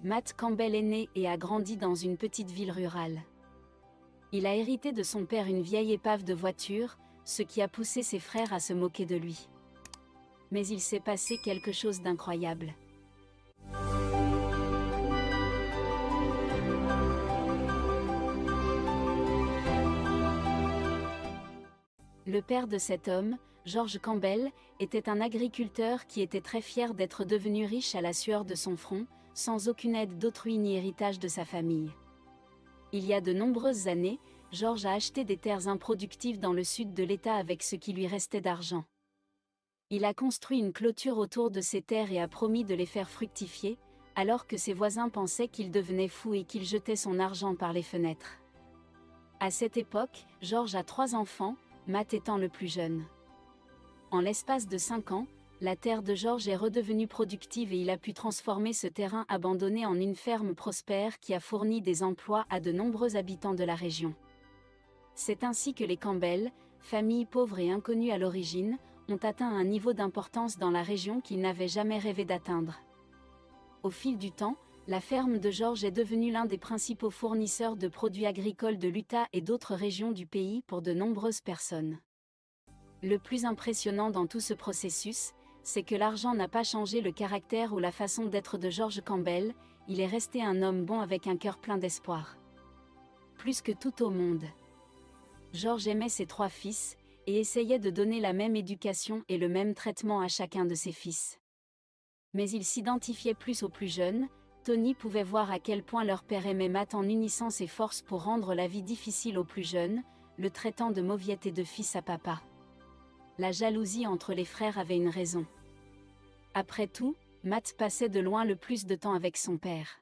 Matt Campbell est né et a grandi dans une petite ville rurale. Il a hérité de son père une vieille épave de voiture, ce qui a poussé ses frères à se moquer de lui. Mais il s'est passé quelque chose d'incroyable. Le père de cet homme, George Campbell, était un agriculteur qui était très fier d'être devenu riche à la sueur de son front, sans aucune aide d'autrui ni héritage de sa famille. Il y a de nombreuses années, George a acheté des terres improductives dans le sud de l'État avec ce qui lui restait d'argent. Il a construit une clôture autour de ces terres et a promis de les faire fructifier, alors que ses voisins pensaient qu'il devenait fou et qu'il jetait son argent par les fenêtres. À cette époque, George a 3 enfants, Matt étant le plus jeune. En l'espace de 5 ans, la terre de George est redevenue productive et il a pu transformer ce terrain abandonné en une ferme prospère qui a fourni des emplois à de nombreux habitants de la région. C'est ainsi que les Campbell, famille pauvre et inconnue à l'origine, ont atteint un niveau d'importance dans la région qu'ils n'avaient jamais rêvé d'atteindre. Au fil du temps, la ferme de George est devenue l'un des principaux fournisseurs de produits agricoles de l'Utah et d'autres régions du pays pour de nombreuses personnes. Le plus impressionnant dans tout ce processus, c'est que l'argent n'a pas changé le caractère ou la façon d'être de George Campbell, il est resté un homme bon avec un cœur plein d'espoir. Plus que tout au monde. George aimait ses 3 fils, et essayait de donner la même éducation et le même traitement à chacun de ses fils. Mais il s'identifiait plus aux plus jeunes. Tony pouvait voir à quel point leur père aimait Matt en unissant ses forces pour rendre la vie difficile aux plus jeunes, le traitant de mauviette et de fils à papa. La jalousie entre les frères avait une raison. Après tout, Matt passait de loin le plus de temps avec son père.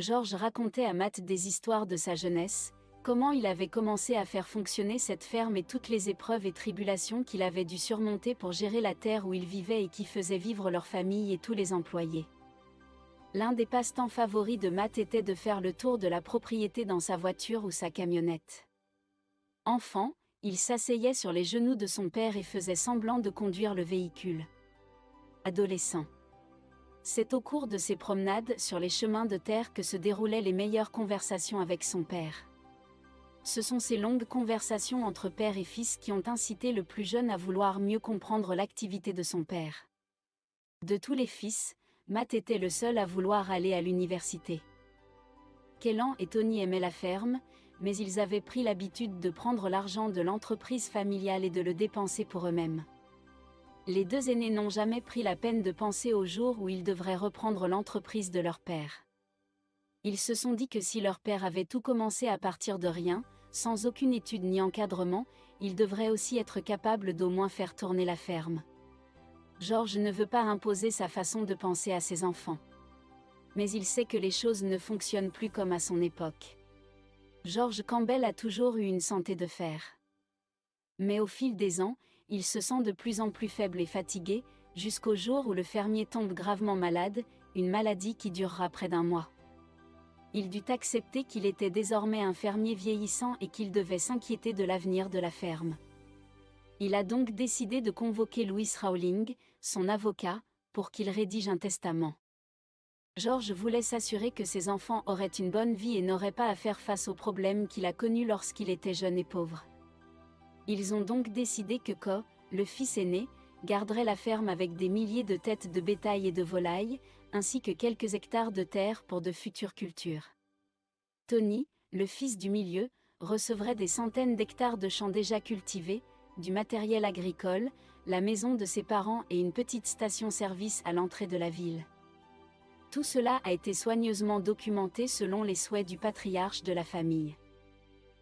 George racontait à Matt des histoires de sa jeunesse, comment il avait commencé à faire fonctionner cette ferme et toutes les épreuves et tribulations qu'il avait dû surmonter pour gérer la terre où il vivait et qui faisait vivre leur famille et tous les employés. L'un des passe-temps favoris de Matt était de faire le tour de la propriété dans sa voiture ou sa camionnette. Enfant, il s'asseyait sur les genoux de son père et faisait semblant de conduire le véhicule. Adolescent. C'est au cours de ces promenades sur les chemins de terre que se déroulaient les meilleures conversations avec son père. Ce sont ces longues conversations entre père et fils qui ont incité le plus jeune à vouloir mieux comprendre l'activité de son père. De tous les fils, Matt était le seul à vouloir aller à l'université. Kellan et Tony aimaient la ferme, mais ils avaient pris l'habitude de prendre l'argent de l'entreprise familiale et de le dépenser pour eux-mêmes. Les 2 aînés n'ont jamais pris la peine de penser au jour où ils devraient reprendre l'entreprise de leur père. Ils se sont dit que si leur père avait tout commencé à partir de rien, sans aucune étude ni encadrement, ils devraient aussi être capables d'au moins faire tourner la ferme. George ne veut pas imposer sa façon de penser à ses enfants. Mais il sait que les choses ne fonctionnent plus comme à son époque. George Campbell a toujours eu une santé de fer. Mais au fil des ans, il se sent de plus en plus faible et fatigué, jusqu'au jour où le fermier tombe gravement malade, une maladie qui durera près d'1 mois. Il dut accepter qu'il était désormais un fermier vieillissant et qu'il devait s'inquiéter de l'avenir de la ferme. Il a donc décidé de convoquer Louis Rawling, son avocat, pour qu'il rédige un testament. George voulait s'assurer que ses enfants auraient une bonne vie et n'auraient pas à faire face aux problèmes qu'il a connus lorsqu'il était jeune et pauvre. Ils ont donc décidé que Co, le fils aîné, garderait la ferme avec des milliers de têtes de bétail et de volailles, ainsi que quelques hectares de terre pour de futures cultures. Tony, le fils du milieu, recevrait des centaines d'hectares de champs déjà cultivés, du matériel agricole, la maison de ses parents et une petite station-service à l'entrée de la ville. Tout cela a été soigneusement documenté selon les souhaits du patriarche de la famille.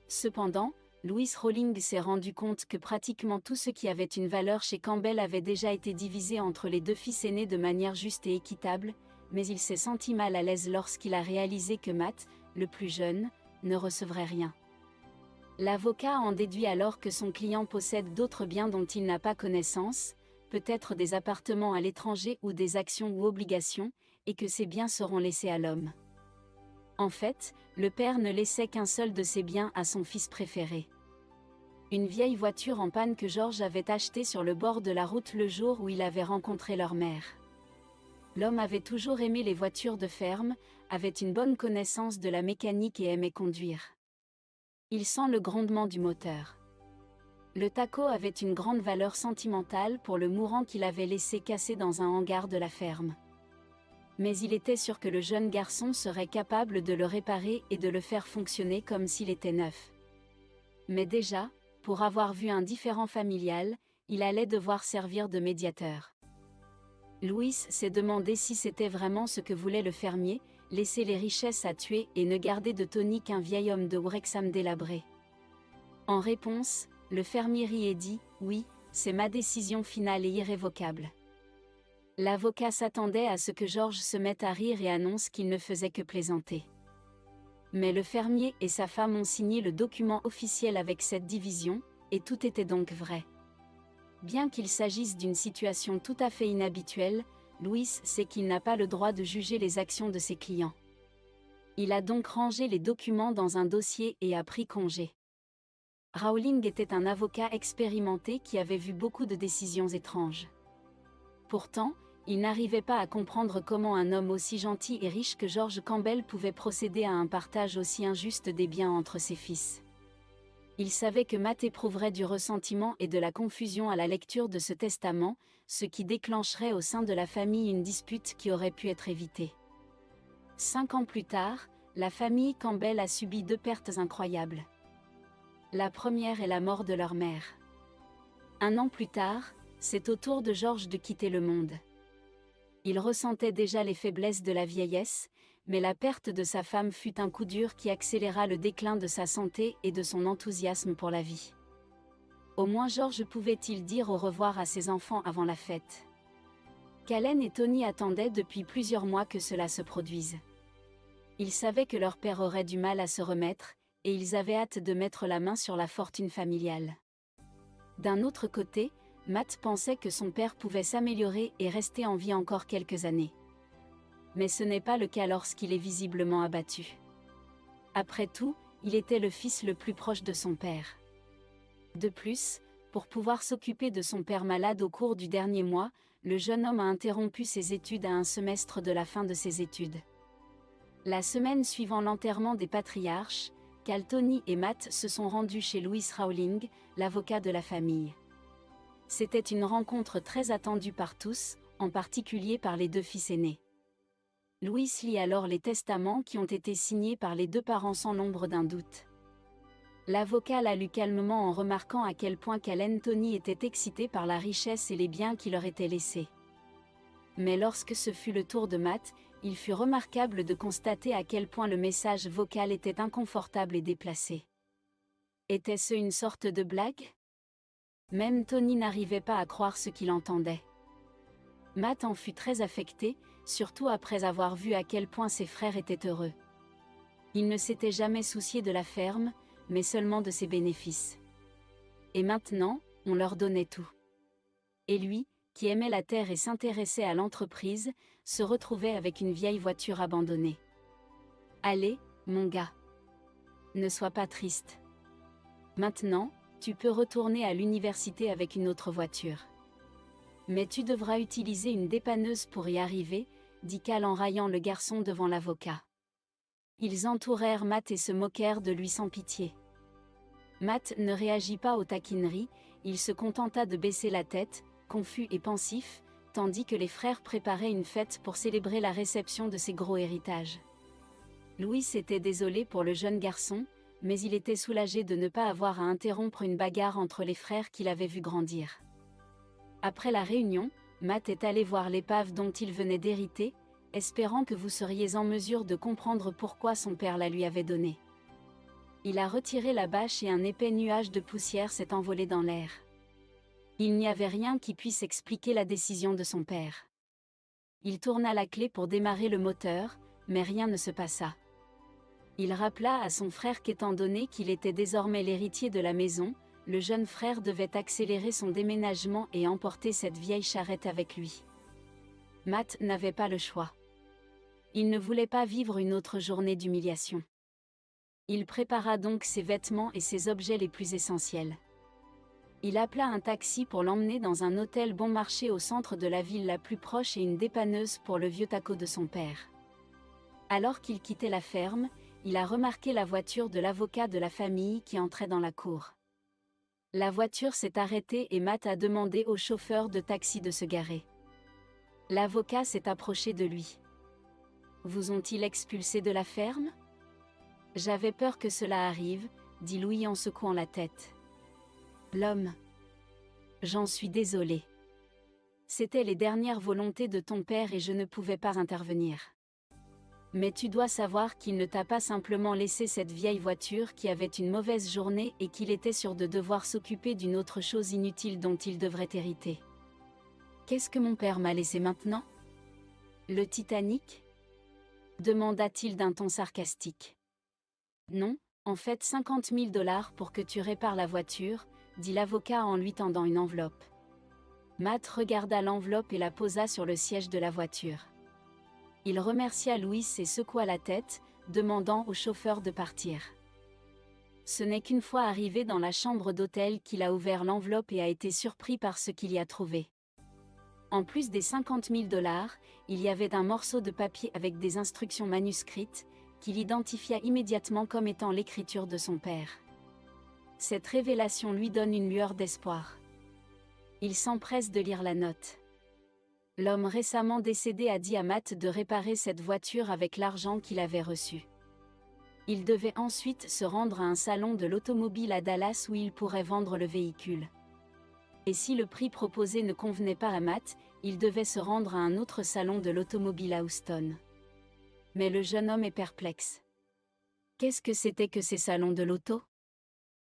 Cependant, Louis Rawling s'est rendu compte que pratiquement tout ce qui avait une valeur chez Campbell avait déjà été divisé entre les 2 fils aînés de manière juste et équitable, mais il s'est senti mal à l'aise lorsqu'il a réalisé que Matt, le plus jeune, ne recevrait rien. L'avocat en déduit alors que son client possède d'autres biens dont il n'a pas connaissance, peut-être des appartements à l'étranger ou des actions ou obligations, et que ces biens seront laissés à l'homme. En fait, le père ne laissait qu'un seul de ses biens à son fils préféré. Une vieille voiture en panne que George avait achetée sur le bord de la route le jour où il avait rencontré leur mère. L'homme avait toujours aimé les voitures de ferme, avait une bonne connaissance de la mécanique et aimait conduire. Il sent le grondement du moteur. Le taco avait une grande valeur sentimentale pour le mourant qu'il avait laissé casser dans un hangar de la ferme. Mais il était sûr que le jeune garçon serait capable de le réparer et de le faire fonctionner comme s'il était neuf. Mais déjà, pour avoir vu un différend familial, il allait devoir servir de médiateur. Louis s'est demandé si c'était vraiment ce que voulait le fermier, laisser les richesses à tuer et ne garder de Tony qu'un vieil homme de Wrexham délabré. En réponse, le fermier rit et dit « Oui, c'est ma décision finale et irrévocable ». L'avocat s'attendait à ce que George se mette à rire et annonce qu'il ne faisait que plaisanter. Mais le fermier et sa femme ont signé le document officiel avec cette division, et tout était donc vrai. Bien qu'il s'agisse d'une situation tout à fait inhabituelle, Louis sait qu'il n'a pas le droit de juger les actions de ses clients. Il a donc rangé les documents dans un dossier et a pris congé. Rowling était un avocat expérimenté qui avait vu beaucoup de décisions étranges. Pourtant, il n'arrivait pas à comprendre comment un homme aussi gentil et riche que George Campbell pouvait procéder à un partage aussi injuste des biens entre ses fils. Il savait que Matt éprouverait du ressentiment et de la confusion à la lecture de ce testament, ce qui déclencherait au sein de la famille une dispute qui aurait pu être évitée. 5 ans plus tard, la famille Campbell a subi 2 pertes incroyables. La première est la mort de leur mère. 1 an plus tard, c'est au tour de George de quitter le monde. Il ressentait déjà les faiblesses de la vieillesse, mais la perte de sa femme fut un coup dur qui accéléra le déclin de sa santé et de son enthousiasme pour la vie. Au moins George pouvait-il dire au revoir à ses enfants avant la fête. Callen et Tony attendaient depuis plusieurs mois que cela se produise. Ils savaient que leur père aurait du mal à se remettre, et ils avaient hâte de mettre la main sur la fortune familiale. D'un autre côté, Matt pensait que son père pouvait s'améliorer et rester en vie encore quelques années. Mais ce n'est pas le cas lorsqu'il est visiblement abattu. Après tout, il était le fils le plus proche de son père. De plus, pour pouvoir s'occuper de son père malade au cours du dernier mois, le jeune homme a interrompu ses études à un semestre de la fin de ses études. La semaine suivant l'enterrement des patriarches, Cal, Tony et Matt se sont rendus chez Louis Rowling, l'avocat de la famille. C'était une rencontre très attendue par tous, en particulier par les 2 fils aînés. Louis lit alors les testaments qui ont été signés par les 2 parents sans l'ombre d'un doute. L'avocat l'a lu calmement en remarquant à quel point Callen Tony était excité par la richesse et les biens qui leur étaient laissés. Mais lorsque ce fut le tour de Matt, il fut remarquable de constater à quel point le message vocal était inconfortable et déplacé. Était-ce une sorte de blague ? Même Tony n'arrivait pas à croire ce qu'il entendait. Matt en fut très affecté, surtout après avoir vu à quel point ses frères étaient heureux. Il ne s'était jamais soucié de la ferme, mais seulement de ses bénéfices. Et maintenant, on leur donnait tout. Et lui, qui aimait la terre et s'intéressait à l'entreprise, se retrouvait avec une vieille voiture abandonnée. « Allez, mon gars. Ne sois pas triste. Maintenant, tu peux retourner à l'université avec une autre voiture. Mais tu devras utiliser une dépanneuse pour y arriver, dit Cal en raillant le garçon devant l'avocat. Ils entourèrent Matt et se moquèrent de lui sans pitié. Matt ne réagit pas aux taquineries, il se contenta de baisser la tête, confus et pensif, tandis que les frères préparaient une fête pour célébrer la réception de ses gros héritages. Louis était désolé pour le jeune garçon, mais il était soulagé de ne pas avoir à interrompre une bagarre entre les frères qu'il avait vu grandir. Après la réunion, Matt est allé voir l'épave dont il venait d'hériter, espérant que vous seriez en mesure de comprendre pourquoi son père la lui avait donnée. Il a retiré la bâche et un épais nuage de poussière s'est envolé dans l'air. Il n'y avait rien qui puisse expliquer la décision de son père. Il tourna la clé pour démarrer le moteur, mais rien ne se passa. Il rappela à son frère qu'étant donné qu'il était désormais l'héritier de la maison, le jeune frère devait accélérer son déménagement et emporter cette vieille charrette avec lui. Matt n'avait pas le choix. Il ne voulait pas vivre une autre journée d'humiliation. Il prépara donc ses vêtements et ses objets les plus essentiels. Il appela un taxi pour l'emmener dans un hôtel bon marché au centre de la ville la plus proche et une dépanneuse pour le vieux taco de son père. Alors qu'il quittait la ferme, il a remarqué la voiture de l'avocat de la famille qui entrait dans la cour. La voiture s'est arrêtée et Matt a demandé au chauffeur de taxi de se garer. L'avocat s'est approché de lui. « Vous ont-ils expulsé de la ferme ? » « J'avais peur que cela arrive, » dit Louis en secouant la tête. L'homme. « J'en suis désolé. C'étaient les dernières volontés de ton père et je ne pouvais pas intervenir. Mais tu dois savoir qu'il ne t'a pas simplement laissé cette vieille voiture qui avait une mauvaise journée et qu'il était sûr de devoir s'occuper d'une autre chose inutile dont il devrait hériter. Qu'est-ce que mon père m'a laissé maintenant ? Le Titanic ? Demanda-t-il d'un ton sarcastique. Non, en fait 50 000 $ pour que tu répares la voiture, dit l'avocat en lui tendant une enveloppe. Matt regarda l'enveloppe et la posa sur le siège de la voiture. Il remercia Louis et secoua la tête, demandant au chauffeur de partir. Ce n'est qu'une fois arrivé dans la chambre d'hôtel qu'il a ouvert l'enveloppe et a été surpris par ce qu'il y a trouvé. En plus des 50 000 $, il y avait un morceau de papier avec des instructions manuscrites, qu'il identifia immédiatement comme étant l'écriture de son père. Cette révélation lui donne une lueur d'espoir. Il s'empresse de lire la note. L'homme récemment décédé a dit à Matt de réparer cette voiture avec l'argent qu'il avait reçu. Il devait ensuite se rendre à un salon de l'automobile à Dallas où il pourrait vendre le véhicule. Et si le prix proposé ne convenait pas à Matt, il devait se rendre à un autre salon de l'automobile à Houston. Mais le jeune homme est perplexe. Qu'est-ce que c'était que ces salons de l'auto ?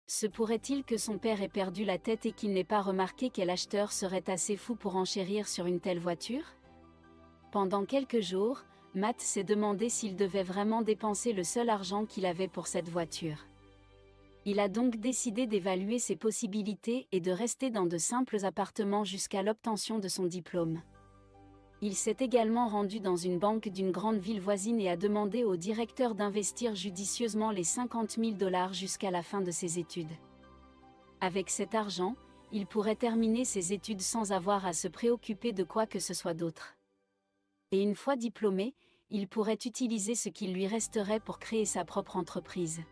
Se pourrait-il que son père ait perdu la tête et qu'il n'ait pas remarqué quel acheteur serait assez fou pour enchérir sur une telle voiture ? Pendant quelques jours, Matt s'est demandé s'il devait vraiment dépenser le seul argent qu'il avait pour cette voiture. Il a donc décidé d'évaluer ses possibilités et de rester dans de simples appartements jusqu'à l'obtention de son diplôme. Il s'est également rendu dans une banque d'une grande ville voisine et a demandé au directeur d'investir judicieusement les 50 000 $ jusqu'à la fin de ses études. Avec cet argent, il pourrait terminer ses études sans avoir à se préoccuper de quoi que ce soit d'autre. Et une fois diplômé, il pourrait utiliser ce qu'il lui resterait pour créer sa propre entreprise.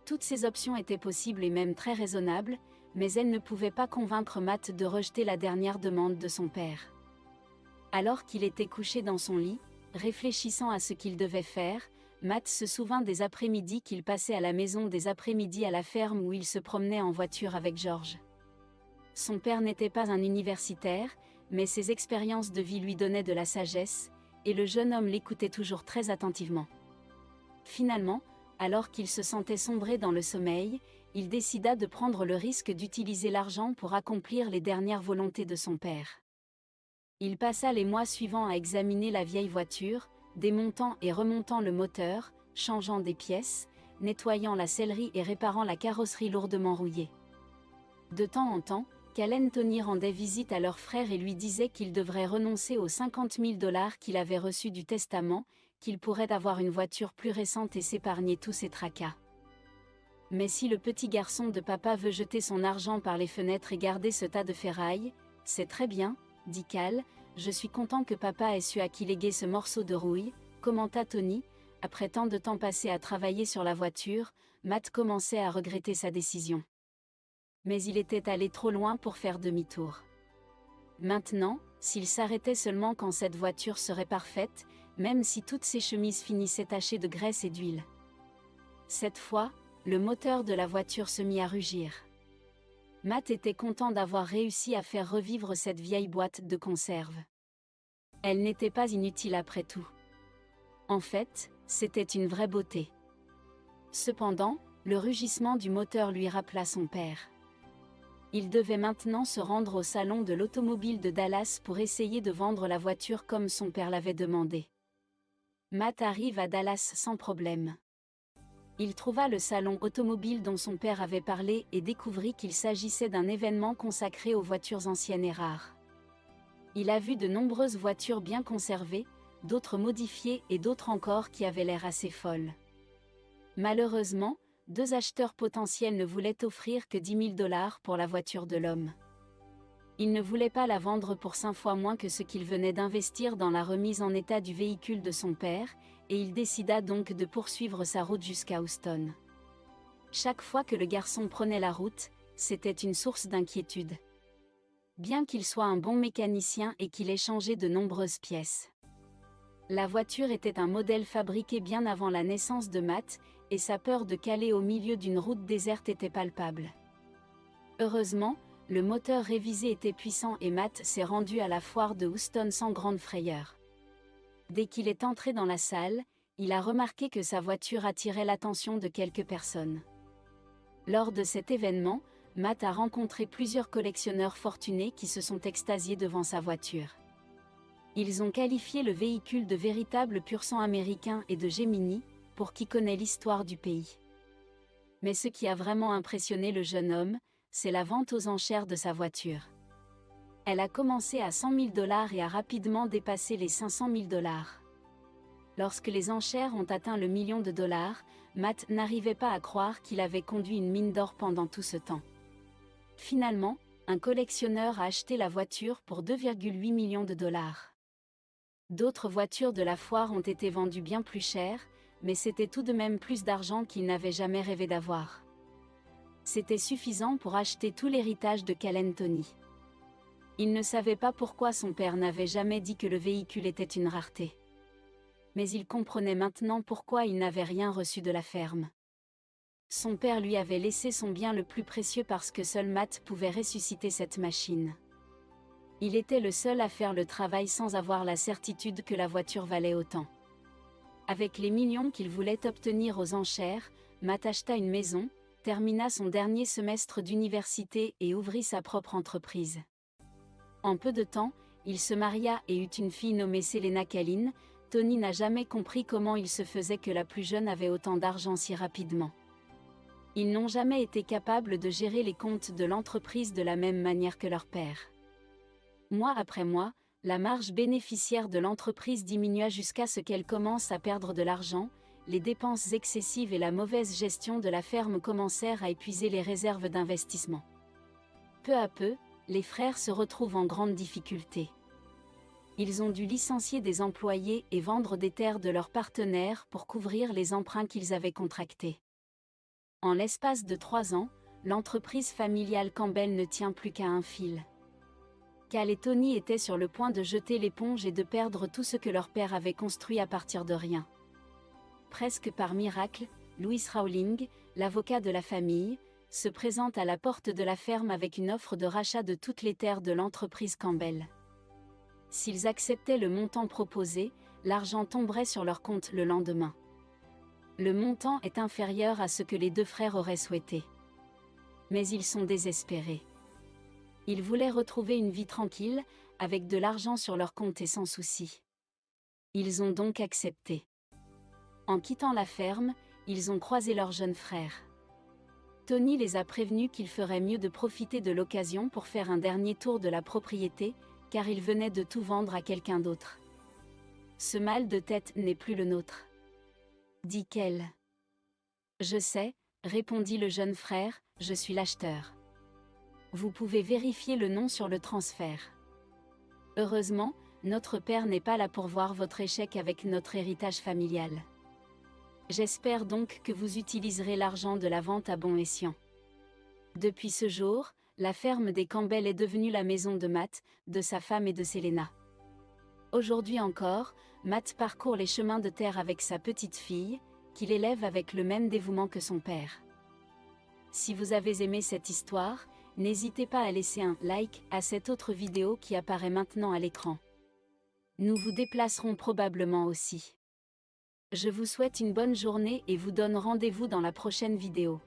Toutes ces options étaient possibles et même très raisonnables, mais elles ne pouvaient pas convaincre Matt de rejeter la dernière demande de son père. Alors qu'il était couché dans son lit, réfléchissant à ce qu'il devait faire, Matt se souvint des après-midi qu'il passait à la maison, des après-midi à la ferme où il se promenait en voiture avec George. Son père n'était pas un universitaire, mais ses expériences de vie lui donnaient de la sagesse, et le jeune homme l'écoutait toujours très attentivement. Finalement, alors qu'il se sentait sombrer dans le sommeil, il décida de prendre le risque d'utiliser l'argent pour accomplir les dernières volontés de son père. Il passa les mois suivants à examiner la vieille voiture, démontant et remontant le moteur, changeant des pièces, nettoyant la sellerie et réparant la carrosserie lourdement rouillée. De temps en temps, Cal et Tony rendaient visite à leur frère et lui disaient qu'il devrait renoncer aux 50 000 $ qu'il avait reçus du testament, qu'il pourrait avoir une voiture plus récente et s'épargner tous ses tracas. Mais si le petit garçon de papa veut jeter son argent par les fenêtres et garder ce tas de ferraille, c'est très bien, dit Cal, je suis content que papa ait su à qui léguer ce morceau de rouille, commenta Tony. Après tant de temps passé à travailler sur la voiture, Matt commençait à regretter sa décision. Mais il était allé trop loin pour faire demi-tour. Maintenant, s'il s'arrêtait seulement quand cette voiture serait parfaite, même si toutes ses chemises finissaient tachées de graisse et d'huile. Cette fois, le moteur de la voiture se mit à rugir. Matt était content d'avoir réussi à faire revivre cette vieille boîte de conserve. Elle n'était pas inutile après tout. En fait, c'était une vraie beauté. Cependant, le rugissement du moteur lui rappela son père. Il devait maintenant se rendre au salon de l'automobile de Dallas pour essayer de vendre la voiture comme son père l'avait demandé. Matt arrive à Dallas sans problème. Il trouva le salon automobile dont son père avait parlé et découvrit qu'il s'agissait d'un événement consacré aux voitures anciennes et rares. Il a vu de nombreuses voitures bien conservées, d'autres modifiées et d'autres encore qui avaient l'air assez folles. Malheureusement, deux acheteurs potentiels ne voulaient offrir que 10 000 $ pour la voiture de l'homme. Il ne voulait pas la vendre pour 5 fois moins que ce qu'il venait d'investir dans la remise en état du véhicule de son père, et il décida donc de poursuivre sa route jusqu'à Houston. Chaque fois que le garçon prenait la route, c'était une source d'inquiétude. Bien qu'il soit un bon mécanicien et qu'il ait changé de nombreuses pièces. La voiture était un modèle fabriqué bien avant la naissance de Matt, et sa peur de caler au milieu d'une route déserte était palpable. Heureusement, le moteur révisé était puissant et Matt s'est rendu à la foire de Houston sans grande frayeur. Dès qu'il est entré dans la salle, il a remarqué que sa voiture attirait l'attention de quelques personnes. Lors de cet événement, Matt a rencontré plusieurs collectionneurs fortunés qui se sont extasiés devant sa voiture. Ils ont qualifié le véhicule de véritable pur-sang américain et de Gemini, pour qui connaît l'histoire du pays. Mais ce qui a vraiment impressionné le jeune homme, c'est la vente aux enchères de sa voiture. Elle a commencé à 100 000 $ et a rapidement dépassé les 500 000 $. Lorsque les enchères ont atteint le million de dollars, Matt n'arrivait pas à croire qu'il avait conduit une mine d'or pendant tout ce temps. Finalement, un collectionneur a acheté la voiture pour 2,8 millions de $. D'autres voitures de la foire ont été vendues bien plus cher, mais c'était tout de même plus d'argent qu'il n'avait jamais rêvé d'avoir. C'était suffisant pour acheter tout l'héritage de Calen Tony. Il ne savait pas pourquoi son père n'avait jamais dit que le véhicule était une rareté. Mais il comprenait maintenant pourquoi il n'avait rien reçu de la ferme. Son père lui avait laissé son bien le plus précieux parce que seul Matt pouvait ressusciter cette machine. Il était le seul à faire le travail sans avoir la certitude que la voiture valait autant. Avec les millions qu'il voulait obtenir aux enchères, Matt acheta une maison, termina son dernier semestre d'université et ouvrit sa propre entreprise. En peu de temps, il se maria et eut une fille nommée Selena Kalin. Tony n'a jamais compris comment il se faisait que la plus jeune avait autant d'argent si rapidement. Ils n'ont jamais été capables de gérer les comptes de l'entreprise de la même manière que leur père. Mois après mois, la marge bénéficiaire de l'entreprise diminua jusqu'à ce qu'elle commence à perdre de l'argent. Les dépenses excessives et la mauvaise gestion de la ferme commencèrent à épuiser les réserves d'investissement. Peu à peu, les frères se retrouvent en grande difficulté. Ils ont dû licencier des employés et vendre des terres de leurs partenaires pour couvrir les emprunts qu'ils avaient contractés. En l'espace de 3 ans, l'entreprise familiale Campbell ne tient plus qu'à un fil. Cal et Tony étaient sur le point de jeter l'éponge et de perdre tout ce que leur père avait construit à partir de rien. Presque par miracle, Louis Rowling, l'avocat de la famille, se présente à la porte de la ferme avec une offre de rachat de toutes les terres de l'entreprise Campbell. S'ils acceptaient le montant proposé, l'argent tomberait sur leur compte le lendemain. Le montant est inférieur à ce que les deux frères auraient souhaité. Mais ils sont désespérés. Ils voulaient retrouver une vie tranquille, avec de l'argent sur leur compte et sans souci. Ils ont donc accepté. En quittant la ferme, ils ont croisé leur jeune frère. Tony les a prévenus qu'il ferait mieux de profiter de l'occasion pour faire un dernier tour de la propriété, car ils venaient de tout vendre à quelqu'un d'autre. Ce mal de tête n'est plus le nôtre, dit Cal. Je sais, répondit le jeune frère, je suis l'acheteur. Vous pouvez vérifier le nom sur le transfert. Heureusement, notre père n'est pas là pour voir votre échec avec notre héritage familial. J'espère donc que vous utiliserez l'argent de la vente à bon escient. Depuis ce jour, la ferme des Campbell est devenue la maison de Matt, de sa femme et de Selena. Aujourd'hui encore, Matt parcourt les chemins de terre avec sa petite fille, qu'il élève avec le même dévouement que son père. Si vous avez aimé cette histoire, n'hésitez pas à laisser un like à cette autre vidéo qui apparaît maintenant à l'écran. Nous vous déplacerons probablement aussi. Je vous souhaite une bonne journée et vous donne rendez-vous dans la prochaine vidéo.